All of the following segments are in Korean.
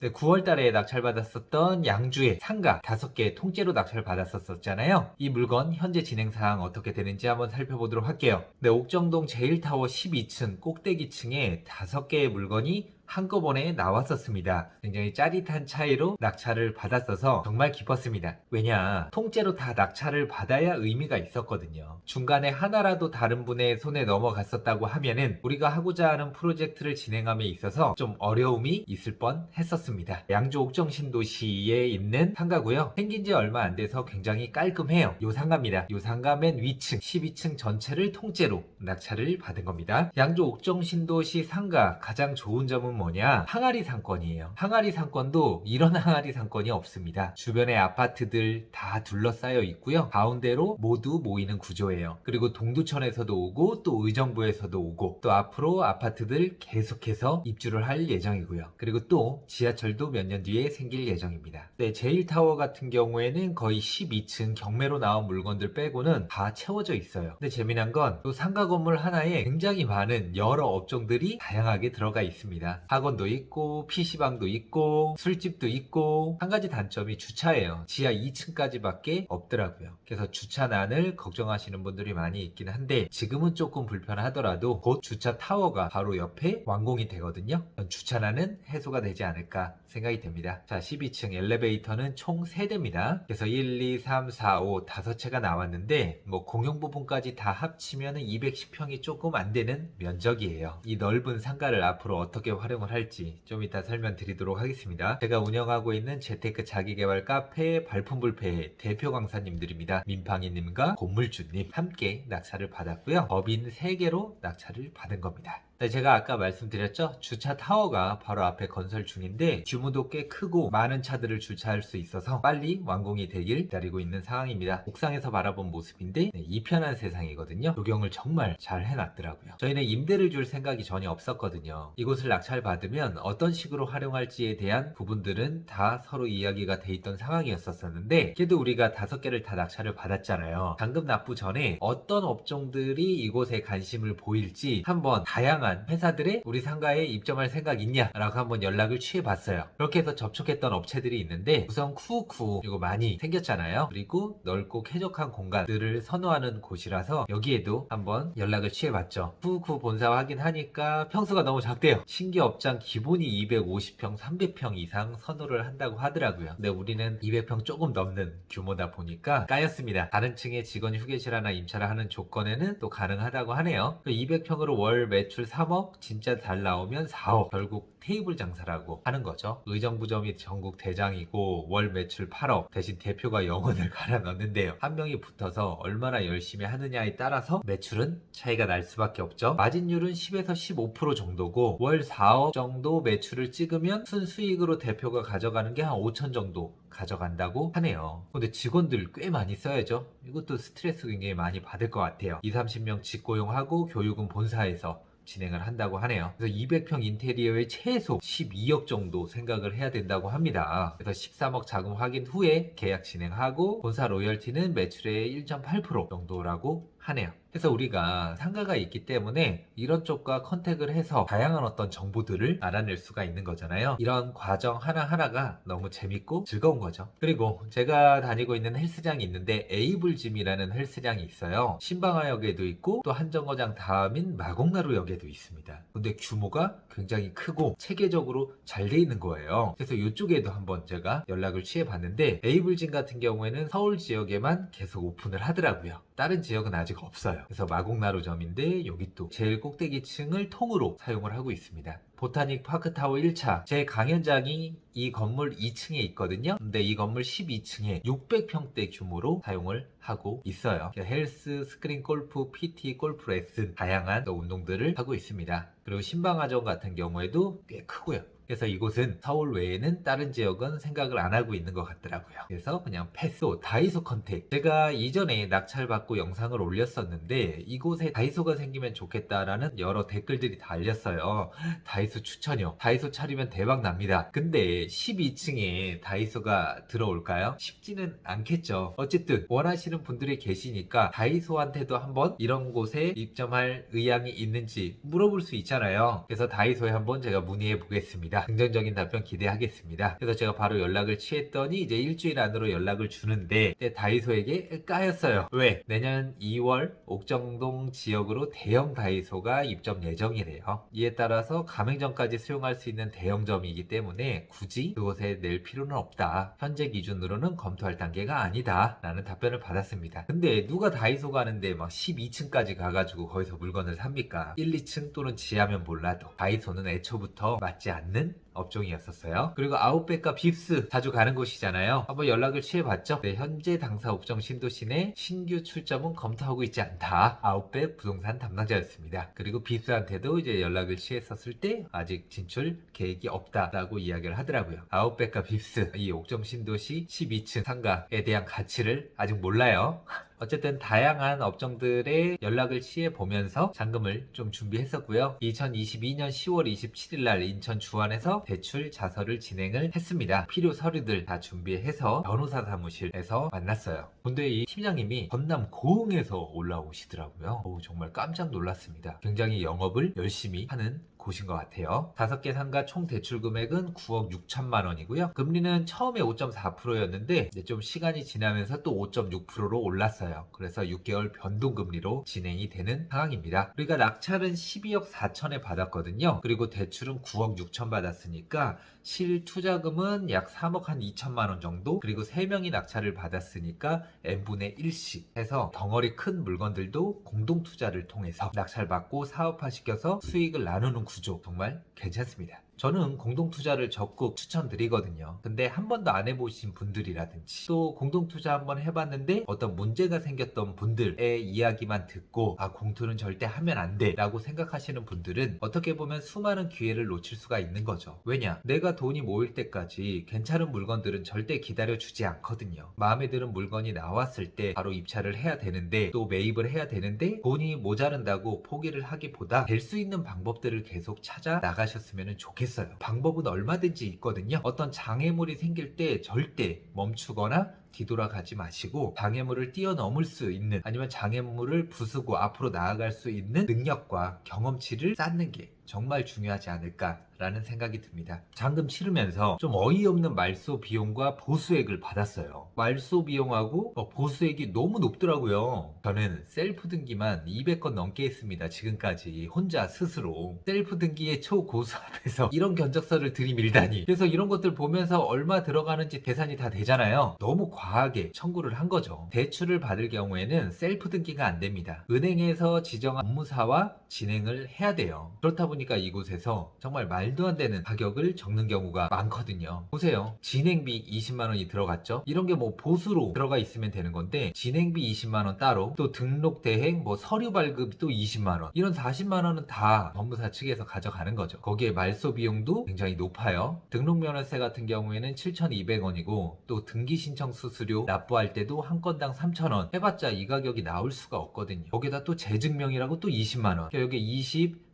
네, 9월 달에 낙찰받았었던 양주의 상가 5개 통째로 낙찰받았었잖아요. 이 물건 현재 진행 사항 어떻게 되는지 한번 살펴보도록 할게요. 네, 옥정동 제1타워 12층 꼭대기층에 5개의 물건이 한꺼번에 나왔었습니다. 굉장히 짜릿한 차이로 낙찰을 받았어서 정말 기뻤습니다. 왜냐, 통째로 다 낙찰을 받아야 의미가 있었거든요. 중간에 하나라도 다른 분의 손에 넘어갔었다고 하면은 우리가 하고자 하는 프로젝트를 진행함에 있어서 좀 어려움이 있을 뻔 했었습니다. 양주 옥정신도시에 있는 상가고요. 생긴 지 얼마 안 돼서 굉장히 깔끔해요. 요 상가입니다. 요 상가 맨 위층 12층 전체를 통째로 낙찰을 받은 겁니다. 양주 옥정신도시 상가 가장 좋은 점은 뭐냐? 항아리 상권이에요. 항아리 상권도 이런 항아리 상권이 없습니다. 주변에 아파트들 다 둘러싸여 있고요. 가운데로 모두 모이는 구조예요. 그리고 동두천에서도 오고 또 의정부에서도 오고 또 앞으로 아파트들 계속해서 입주를 할 예정이고요. 그리고 또 지하철도 몇 년 뒤에 생길 예정입니다. 네, 제일타워 같은 경우에는 거의 12층 경매로 나온 물건들 빼고는 다 채워져 있어요. 근데 재미난 건 또 상가 건물 하나에 굉장히 많은 여러 업종들이 다양하게 들어가 있습니다. 학원도 있고 PC방도 있고 술집도 있고 한 가지 단점이 주차예요. 지하 2층까지밖에 없더라고요. 그래서 주차난을 걱정하시는 분들이 많이 있긴 한데 지금은 조금 불편하더라도 곧 주차 타워가 바로 옆에 완공이 되거든요. 주차난은 해소가 되지 않을까 생각이 됩니다. 자, 12층 엘리베이터는 총 3대입니다. 그래서 1, 2, 3, 4, 5 5채가 나왔는데 뭐 공용 부분까지 다 합치면 210평이 조금 안 되는 면적이에요. 이 넓은 상가를 앞으로 어떻게 활용을 할지 좀 이따 설명드리도록 하겠습니다. 제가 운영하고 있는 재테크 자기개발 카페 발품불패의 대표 강사님들입니다. 민팡이님과 곤물주님 함께 낙찰을 받았고요. 법인 3개로 낙찰을 받은 겁니다. 네, 제가 아까 말씀드렸죠? 주차 타워가 바로 앞에 건설 중인데 규모도 꽤 크고 많은 차들을 주차할 수 있어서 빨리 완공이 되길 기다리고 있는 상황입니다. 옥상에서 바라본 모습인데 네, 이편한 세상이거든요. 조경을 정말 잘 해놨더라고요. 저희는 임대를 줄 생각이 전혀 없었거든요. 이곳을 낙찰받으면 어떤 식으로 활용할지에 대한 부분들은 다 서로 이야기가 돼 있던 상황이었었는데 그래도 우리가 5개를 다 낙찰을 받았잖아요. 잔금 납부 전에 어떤 업종들이 이곳에 관심을 보일지 한번 다양한 회사들의 우리 상가에 입점할 생각 있냐라고 한번 연락을 취해봤어요. 그렇게 해서 접촉했던 업체들이 있는데 우선 쿠쿠 이거 많이 생겼잖아요. 그리고 넓고 쾌적한 공간들을 선호하는 곳이라서 여기에도 한번 연락을 취해봤죠. 쿠쿠 본사 확인하니까 평수가 너무 작대요. 신규 업장 기본이 250평, 300평 이상 선호를 한다고 하더라고요. 근데 우리는 200평 조금 넘는 규모다 보니까 까였습니다. 다른 층에 직원 휴게실 하나 임차를 하는 조건에는 또 가능하다고 하네요. 200평으로 월 매출 3억, 진짜 잘 나오면 4억. 결국 테이블 장사라고 하는 거죠. 의정부점이 전국 대장이고 월 매출 8억. 대신 대표가 영혼을 갈아 넣는데요. 한 명이 붙어서 얼마나 열심히 하느냐에 따라서 매출은 차이가 날 수밖에 없죠. 마진율은 10에서 15% 정도고 월 4억 정도 매출을 찍으면 순수익으로 대표가 가져가는 게 한 5천 정도 가져간다고 하네요. 근데 직원들 꽤 많이 써야죠. 이것도 스트레스 굉장히 많이 받을 것 같아요. 2, 30명 직고용하고 교육은 본사에서 진행을 한다고 하네요. 그래서 200평 인테리어에 최소 12억 정도 생각을 해야 된다고 합니다. 그래서 13억 자금 확인 후에 계약 진행하고 본사 로열티는 매출의 1.8% 정도라고 하네요. 그래서 우리가 상가가 있기 때문에 이런 쪽과 컨택을 해서 다양한 어떤 정보들을 알아낼 수가 있는 거잖아요. 이런 과정 하나하나가 너무 재밌고 즐거운 거죠. 그리고 제가 다니고 있는 헬스장이 있는데 에이블짐이라는 헬스장이 있어요. 신방화역에도 있고 또 한정거장 다음인 마곡나루역에도 있습니다. 근데 규모가 굉장히 크고 체계적으로 잘 돼 있는 거예요. 그래서 이쪽에도 한번 제가 연락을 취해 봤는데 에이블짐 같은 경우에는 서울 지역에만 계속 오픈을 하더라고요. 다른 지역은 아직 없어요. 그래서 마곡나루점인데 여기 또 제일 꼭대기층을 통으로 사용을 하고 있습니다. 보타닉 파크타워 1차 제 강연장이 이 건물 2층에 있거든요. 근데 이 건물 12층에 600평대 규모로 사용을 하고 있어요. 헬스, 스크린 골프, PT, 골프 레슨 다양한 운동들을 하고 있습니다. 그리고 신방화점 같은 경우에도 꽤 크고요. 그래서 이곳은 서울 외에는 다른 지역은 생각을 안 하고 있는 것 같더라고요. 그래서 그냥 패스. 다이소 컨택. 제가 이전에 낙찰받고 영상을 올렸었는데 이곳에 다이소가 생기면 좋겠다라는 여러 댓글들이 달렸어요. 다이소 추천요. 다이소 차리면 대박 납니다. 근데 12층에 다이소가 들어올까요? 쉽지는 않겠죠. 어쨌든 원하시는 분들이 계시니까 다이소한테도 한번 이런 곳에 입점할 의향이 있는지 물어볼 수 있잖아요. 그래서 다이소에 한번 제가 문의해 보겠습니다. 있습니다. 긍정적인 답변 기대하겠습니다. 그래서 제가 바로 연락을 취했더니 이제 일주일 안으로 연락을 주는데 다이소에게 까였어요. 왜? 내년 2월 옥정동 지역으로 대형 다이소가 입점 예정이래요. 이에 따라서 가맹점까지 수용할 수 있는 대형점이기 때문에 굳이 그곳에 낼 필요는 없다. 현재 기준으로는 검토할 단계가 아니다. 라는 답변을 받았습니다. 근데 누가 다이소 가는데 막 12층까지 가가지고 거기서 물건을 삽니까? 1, 2층 또는 지하면 몰라도 다이소는 애초부터 맞지 않는 업종이었었어요. 그리고 아웃백과 빕스 자주 가는 곳이잖아요. 한번 연락을 취해봤죠. 네, 현재 당사 옥정 신도시내 신규 출점은 검토하고 있지 않다. 아웃백 부동산 담당자였습니다. 그리고 빕스한테도 이제 연락을 취했었을 때 아직 진출 계획이 없다라고 이야기를 하더라고요. 아웃백과 빕스 이 옥정 신도시 12층 상가에 대한 가치를 아직 몰라요. 어쨌든 다양한 업종들의 연락을 취해 보면서 잔금을 좀 준비했었고요. 2022년 10월 27일 날 인천 주안에서 대출 자서를 진행을 했습니다. 필요 서류들 다 준비해서 변호사 사무실에서 만났어요. 근데 이 팀장님이 전남 고흥에서 올라오시더라고요. 정말 깜짝 놀랐습니다. 굉장히 영업을 열심히 하는 곳인 것 같아요. 5개 상가 총 대출 금액은 9억 6천만 원이고요. 금리는 처음에 5.4%였는데 좀 시간이 지나면서 또 5.6%로 올랐어요. 그래서 6개월 변동금리로 진행이 되는 상황입니다. 우리가 낙찰은 12억 4천에 받았거든요. 그리고 대출은 9억 6천 받았으니까 실투자금은 약 3억 한 2천만 원 정도, 그리고 3명이 낙찰을 받았으니까 n분의 1씩 해서 덩어리 큰 물건들도 공동투자를 통해서 낙찰받고 사업화시켜서 수익을 나누는 구조 정말 괜찮습니다. 저는 공동투자를 적극 추천드리거든요. 근데 한 번도 안 해보신 분들이라든지 또 공동투자 한번 해봤는데 어떤 문제가 생겼던 분들의 이야기만 듣고 공투는 절대 하면 안 돼 라고 생각하시는 분들은 어떻게 보면 수많은 기회를 놓칠 수가 있는 거죠. 왜냐? 내가 돈이 모일 때까지 괜찮은 물건들은 절대 기다려주지 않거든요. 마음에 드는 물건이 나왔을 때 바로 입찰을 해야 되는데 또 매입을 해야 되는데 돈이 모자른다고 포기를 하기보다 될 수 있는 방법들을 계속 찾아 나가셨으면 좋겠어요. 방법은 얼마든지 있거든요. 어떤 장애물이 생길 때 절대 멈추거나 뒤돌아가지 마시고 장애물을 뛰어넘을 수 있는, 아니면 장애물을 부수고 앞으로 나아갈 수 있는 능력과 경험치를 쌓는 게 정말 중요하지 않을까라는 생각이 듭니다. 잔금 치르면서 좀 어이없는 말소 비용과 보수액을 받았어요. 말소 비용하고 보수액이 너무 높더라고요. 저는 셀프 등기만 200건 넘게 했습니다. 지금까지 혼자 스스로. 셀프 등기의 초고수 앞에서 이런 견적서를 들이밀다니. 그래서 이런 것들 보면서 얼마 들어가는지 계산이 다 되잖아요. 너무 과하게 청구를 한 거죠. 대출을 받을 경우에는 셀프 등기가 안 됩니다. 은행에서 지정한 업무사와 진행을 해야 돼요. 그렇다 보니까 이곳에서 정말 말도 안 되는 가격을 적는 경우가 많거든요. 보세요. 진행비 20만 원이 들어갔죠. 이런 게 뭐 보수로 들어가 있으면 되는 건데 진행비 20만 원 따로, 또 등록 대행, 뭐 서류 발급이 또 20만 원, 이런 40만 원은 다 법무사 측에서 가져가는 거죠. 거기에 말소 비용도 굉장히 높아요. 등록면허세 같은 경우에는 7,200원이고 또 등기 신청 수수료 납부할 때도 한 건당 3,000원 해봤자 이 가격이 나올 수가 없거든요. 거기다 또 재증명이라고 또 20만 원. 여기 20,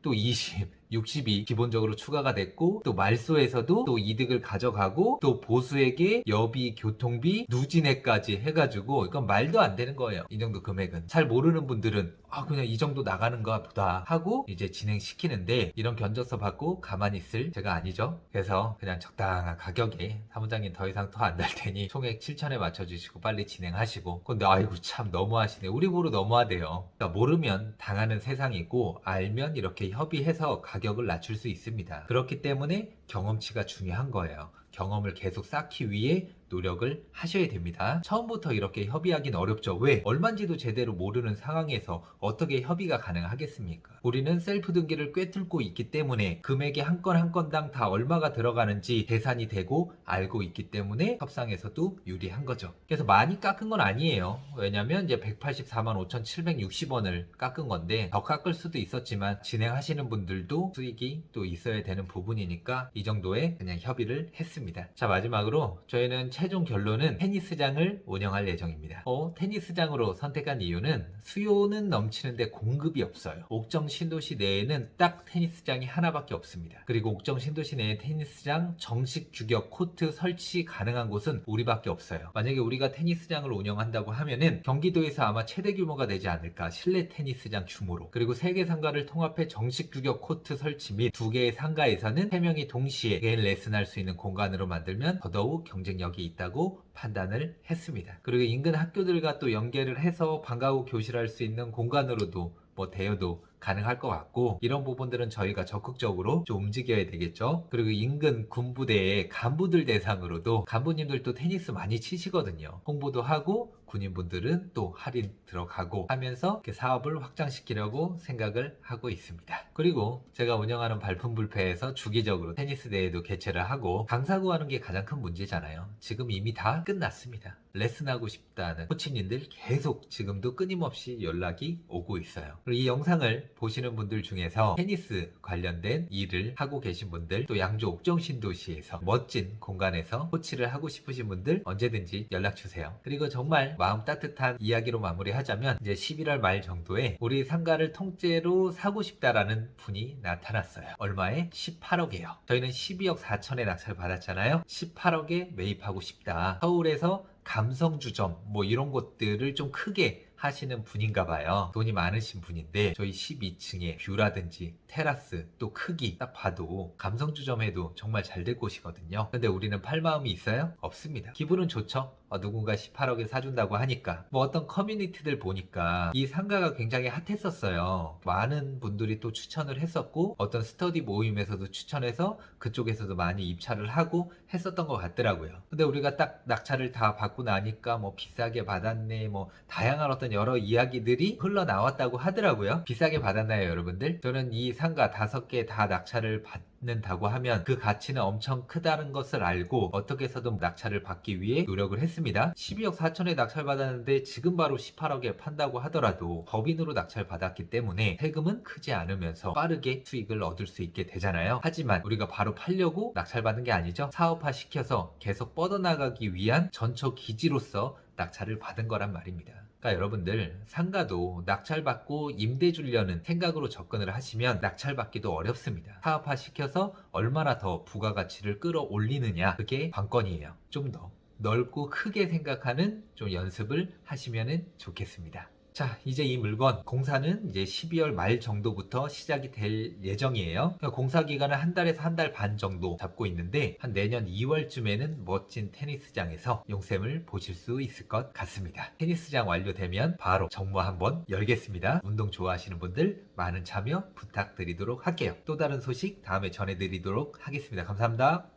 또 20, 60이 기본적으로 추가가 됐고, 또 말소에서도 또 이득을 가져가고 또 보수에게 여비, 교통비, 누진액까지 해가지고 이건 말도 안 되는 거예요. 이 정도 금액은. 잘 모르는 분들은 그냥 이 정도 나가는가 보다 하고 이제 진행시키는데, 이런 견적서 받고 가만히 있을 제가 아니죠. 그래서 그냥 적당한 가격에 사무장님 더 이상 더 안 날 테니 총액 7천에 맞춰주시고 빨리 진행하시고. 근데 아이고 참 너무하시네. 우리 보러 너무하대요. 그러니까 모르면 당하는 세상이고 알면 이렇게 협의해서 가격을 낮출 수 있습니다. 그렇기 때문에 경험치가 중요한 거예요. 경험을 계속 쌓기 위해 노력을 하셔야 됩니다. 처음부터 이렇게 협의하기는 어렵죠. 왜? 얼마인지도 제대로 모르는 상황에서 어떻게 협의가 가능하겠습니까? 우리는 셀프 등기를 꿰뚫고 있기 때문에 금액이 한 건 한 건당 다 얼마가 들어가는지 계산이 되고 알고 있기 때문에 협상에서도 유리한 거죠. 그래서 많이 깎은 건 아니에요. 왜냐면 이제 184만 5,760원을 깎은 건데 더 깎을 수도 있었지만 진행하시는 분들도 수익이 또 있어야 되는 부분이니까 이 이 정도의 그냥 협의를 했습니다. 자, 마지막으로 저희는 최종 결론은 테니스장을 운영할 예정입니다. 테니스장으로 선택한 이유는 수요는 넘치는데 공급이 없어요. 옥정 신도시 내에는 딱 테니스장이 하나밖에 없습니다. 그리고 옥정 신도시 내에 테니스장 정식 규격 코트 설치 가능한 곳은 우리밖에 없어요. 만약에 우리가 테니스장을 운영한다고 하면은 경기도에서 아마 최대 규모가 되지 않을까, 실내 테니스장 규모로. 그리고 3개 상가를 통합해 정식 규격 코트 설치 및 2개의 상가에서는 3명이 동시에 개인 레슨할 수 있는 공간으로 만들면 더더욱 경쟁력이 있다고 판단을 했습니다. 그리고 인근 학교들과 또 연계를 해서 방과 후 교실할 수 있는 공간으로도 대여도 가능할 것 같고, 이런 부분들은 저희가 적극적으로 좀 움직여야 되겠죠. 그리고 인근 군부대의 간부들 대상으로도, 간부님들도 테니스 많이 치시거든요. 홍보도 하고 군인분들은 또 할인 들어가고 하면서 이렇게 사업을 확장시키려고 생각을 하고 있습니다. 그리고 제가 운영하는 발품불패에서 주기적으로 테니스 대회도 개최를 하고, 강사 구하는 게 가장 큰 문제잖아요. 지금 이미 다 끝났습니다. 레슨하고 싶다는 코치님들 계속 지금도 끊임없이 연락이 오고 있어요. 그리고 이 영상을 보시는 분들 중에서 테니스 관련된 일을 하고 계신 분들, 또 양주 옥정신도시에서 멋진 공간에서 코치를 하고 싶으신 분들 언제든지 연락 주세요. 그리고 정말 마음 따뜻한 이야기로 마무리하자면, 이제 11월 말 정도에 우리 상가를 통째로 사고 싶다라는 분이 나타났어요. 얼마에? 18억이에요. 저희는 12억 4천에 낙찰 받았잖아요. 18억에 매입하고 싶다. 서울에서 감성주점 이런 것들을 좀 크게 하시는 분인가 봐요. 돈이 많으신 분인데, 저희 12층에 뷰라든지 테라스 또 크기 딱 봐도 감성주점에도 정말 잘 될 곳이거든요. 근데 우리는 팔 마음이 있어요? 없습니다. 기분은 좋죠. 누군가 18억에 사준다고 하니까. 어떤 커뮤니티들 보니까 이 상가가 굉장히 핫했었어요. 많은 분들이 또 추천을 했었고, 어떤 스터디 모임에서도 추천해서 그쪽에서도 많이 입찰을 하고 했었던 것 같더라고요. 근데 우리가 딱 낙찰을 다 받고 나니까 비싸게 받았네, 다양한 어떤 여러 이야기들이 흘러나왔다고 하더라고요. 비싸게 받았나요, 여러분들? 저는 이 상가 5개 다 낙찰을 받는다고 하면 그 가치는 엄청 크다는 것을 알고 어떻게 해서든 낙찰을 받기 위해 노력을 했습니다. 12억 4천에 낙찰받았는데 지금 바로 18억에 판다고 하더라도 법인으로 낙찰받았기 때문에 세금은 크지 않으면서 빠르게 수익을 얻을 수 있게 되잖아요. 하지만 우리가 바로 팔려고 낙찰받은 게 아니죠. 사업화 시켜서 계속 뻗어나가기 위한 전처 기지로서 낙찰을 받은 거란 말입니다. 그러니까 여러분들, 상가도 낙찰받고 임대 주려는 생각으로 접근을 하시면 낙찰받기도 어렵습니다. 사업화 시켜서 얼마나 더 부가가치를 끌어올리느냐, 그게 관건이에요. 좀 더 넓고 크게 생각하는 좀 연습을 하시면 좋겠습니다. 자, 이제 이 물건 공사는 이제 12월 말 정도부터 시작이 될 예정이에요. 그러니까 공사 기간은 한 달에서 한 달 반 정도 잡고 있는데, 한 내년 2월쯤에는 멋진 테니스장에서 용쌤을 보실 수 있을 것 같습니다. 테니스장 완료되면 바로 정모 한번 열겠습니다. 운동 좋아하시는 분들 많은 참여 부탁드리도록 할게요. 또 다른 소식 다음에 전해드리도록 하겠습니다. 감사합니다.